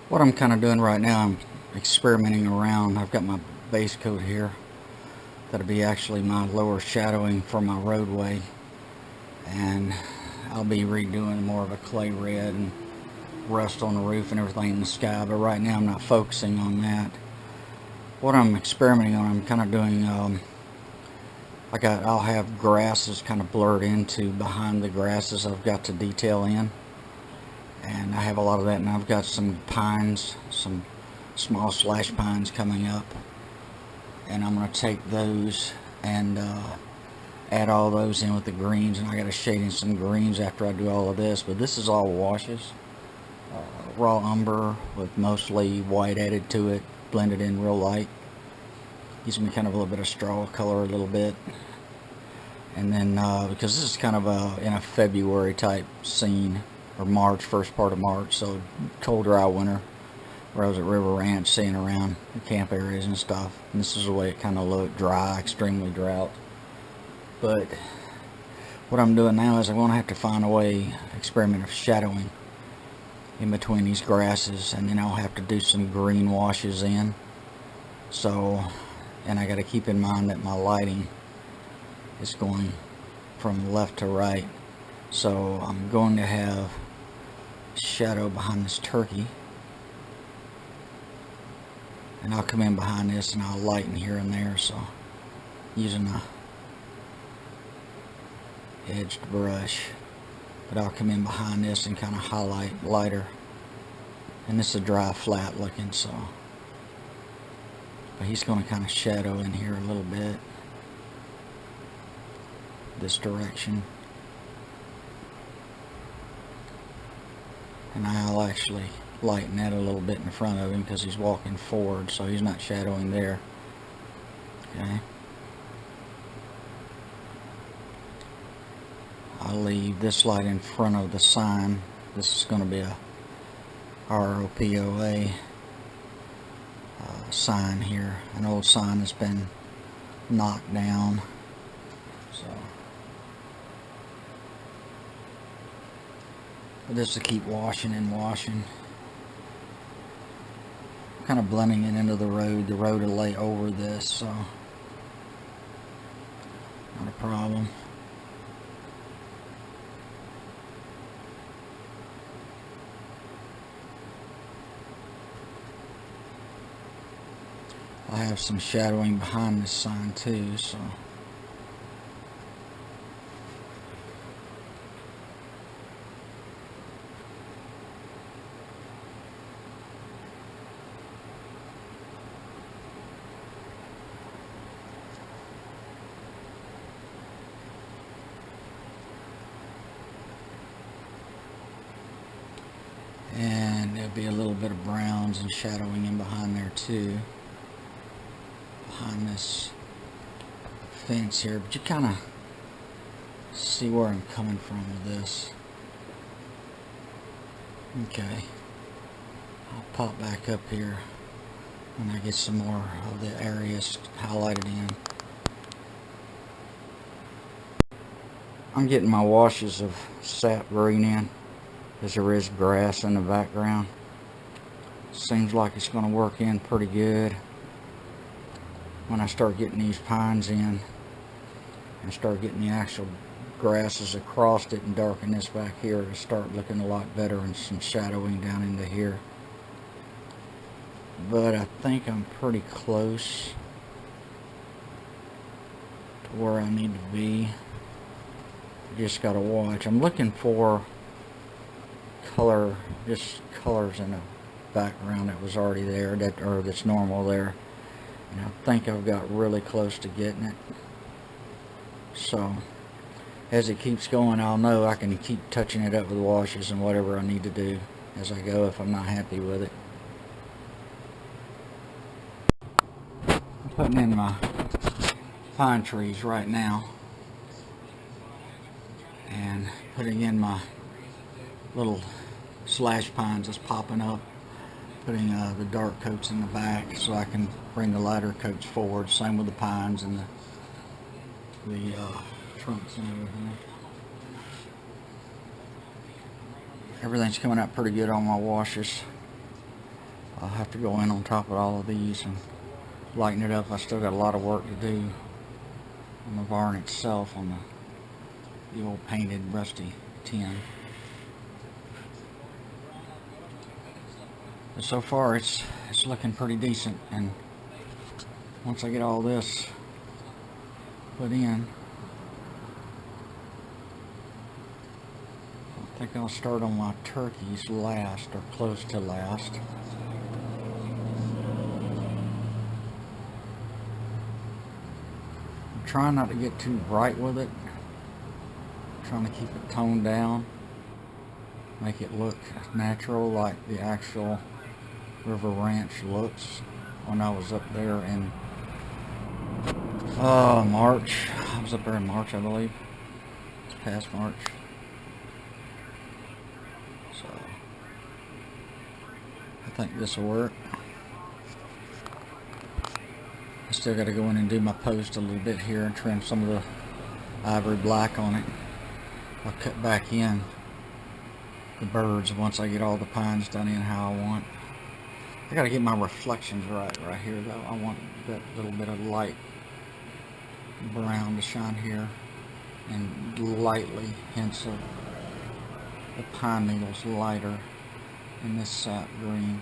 What I'm kind of doing right now, I'm experimenting around. I've got my base coat here. That'll be actually my lower shadowing for my roadway. And I'll be redoing more of a clay red and rust on the roof and everything in the sky. But right now I'm not focusing on that. What I'm experimenting on, I'm kind of doing, I'll have grasses kind of blurred into behind the grasses I've got to detail in. And I have a lot of that, and I've got some pines, some small slash pines coming up, and I'm going to take those and add all those in with the greens, and I got to shade in some greens after I do all of this. But this is all washes, raw umber with mostly white added to it, blended in real light. Gives me kind of a little bit of straw color, a little bit. And then because this is kind of in a February type scene, or March, first part of March, so cold, dry winter, where I was at River Ranch seeing around the camp areas and stuff. And this is the way it kind of looked, dry, extremely drought. But what I'm doing now is I'm going to have to find a way, experiment of shadowing in between these grasses, and then I'll have to do some green washes in. So, and I got to keep in mind that my lighting is going from left to right. So I'm going to have shadow behind this turkey, and I'll come in behind this and I'll lighten here and there, so using a edged brush, but I'll come in behind this and kind of highlight lighter. And this is a dry flat looking, so but he's going to kind of shadow in here a little bit this direction. And I'll actually lighten that a little bit in front of him because he's walking forward, so he's not shadowing there. Okay. I'll leave this light in front of the sign. This is going to be a ROPOA sign here. An old sign that's been knocked down. So just to keep washing and washing. Kind of blending it into the road. The road will lay over this, so not a problem. I have some shadowing behind this sign too, so and there'll be a little bit of browns and shadowing in behind there too, behind this fence here. But you kind of see where I'm coming from with this. Okay, I'll pop back up here when I get some more of the areas highlighted in. I'm getting my washes of sap green in, as there is grass in the background. Seems like it's going to work in pretty good. When I start getting these pines in and start getting the actual grasses across it and darken this back here, it'll start looking a lot better, and some shadowing down into here. But I think I'm pretty close to where I need to be. Just gotta watch. I'm looking for color, just colors in the background that was already there, that's normal there. And I think I've got really close to getting it. So as it keeps going, I'll know I can keep touching it up with washes and whatever I need to do as I go if I'm not happy with it. I'm putting in my pine trees right now and putting in my little slash pines that's popping up, putting the dark coats in the back so I can bring the lighter coats forward. Same with the pines and the trunks and everything. Everything's coming out pretty good on my washes. I'll have to go in on top of all of these and lighten it up. I still got a lot of work to do on the barn itself, on the old painted rusty tin. But so far it's looking pretty decent, and once I get all this put in, I think I'll start on my turkeys last, or close to last. I'm trying not to get too bright with it. I'm trying to keep it toned down, make it look natural like the actual River Ranch looks when I was up there in March. I was up there in March, I believe. It's past March. So I think this will work. I still got to go in and do my post a little bit here and trim some of the ivory black on it. I'll cut back in the birds once I get all the pines done in how I want. I got to get my reflections right here though. I want that little bit of light brown to shine here, and lightly hints of the pine needles lighter in this sap green.